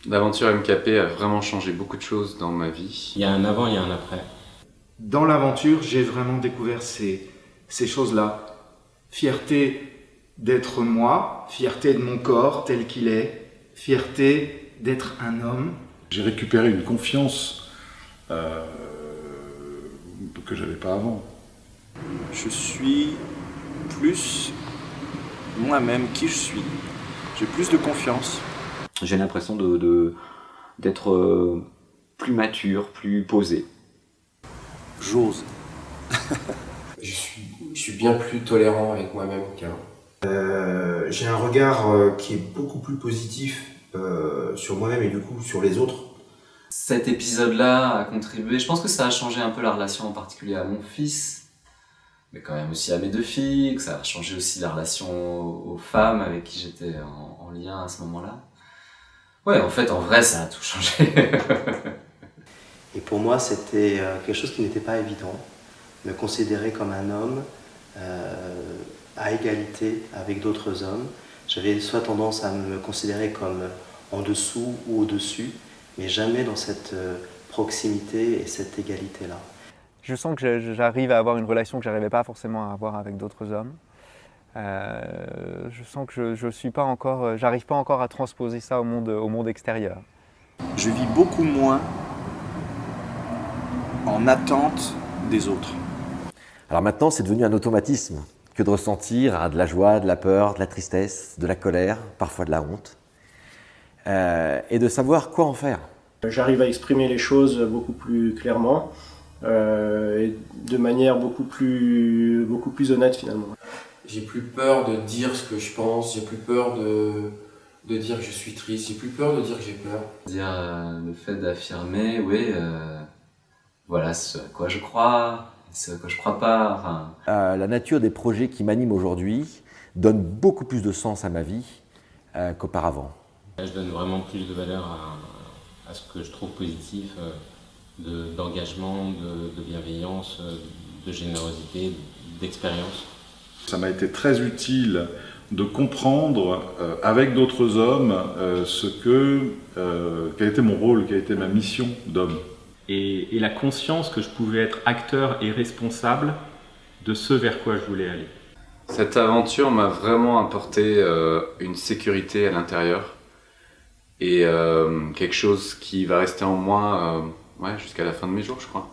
L'aventure MKP a vraiment changé beaucoup de choses dans ma vie. Il y a un avant et un après. Dans l'aventure, j'ai vraiment découvert ces choses-là. Fierté d'être moi, fierté de mon corps tel qu'il est, fierté d'être un homme. J'ai récupéré une confiance que j'avais pas avant. Je suis plus moi-même qui je suis. J'ai plus de confiance. J'ai l'impression d'être plus mature, plus posé. J'ose. Je suis bien plus tolérant avec moi-même qu'avant. J'ai un regard qui est beaucoup plus positif sur moi-même et du coup sur les autres. Cet épisode-là a contribué, je pense que ça a changé un peu la relation en particulier à mon fils, mais quand même aussi à mes 2 filles, que ça a changé aussi la relation aux femmes avec qui j'étais en lien à ce moment-là. Ouais, en fait, en vrai, ça a tout changé. Et pour moi, c'était quelque chose qui n'était pas évident. Me considérer comme un homme à égalité avec d'autres hommes. J'avais soit tendance à me considérer comme en dessous ou au-dessus, mais jamais dans cette proximité et cette égalité-là. Je sens que j'arrive à avoir une relation que je n'arrivais pas forcément à avoir avec d'autres hommes. Je sens que je suis pas encore, j'arrive pas encore à transposer ça au monde extérieur. Je vis beaucoup moins en attente des autres. Alors maintenant, c'est devenu un automatisme que de ressentir de la joie, de la peur, de la tristesse, de la colère, parfois de la honte, et de savoir quoi en faire. J'arrive à exprimer les choses beaucoup plus clairement et de manière beaucoup plus honnête finalement. J'ai plus peur de dire ce que je pense, j'ai plus peur de dire que je suis triste, j'ai plus peur de dire que j'ai peur. Le fait d'affirmer, oui, voilà ce à quoi je crois, ce à quoi je crois pas. Enfin... La nature des projets qui m'animent aujourd'hui donne beaucoup plus de sens à ma vie qu'auparavant. Je donne vraiment plus de valeur à ce que je trouve positif, d'engagement, de bienveillance, de générosité, d'expérience. Ça m'a été très utile de comprendre avec d'autres hommes quel était mon rôle, quelle était ma mission d'homme. Et la conscience que je pouvais être acteur et responsable de ce vers quoi je voulais aller. Cette aventure m'a vraiment apporté une sécurité à l'intérieur et quelque chose qui va rester en moi jusqu'à la fin de mes jours, je crois.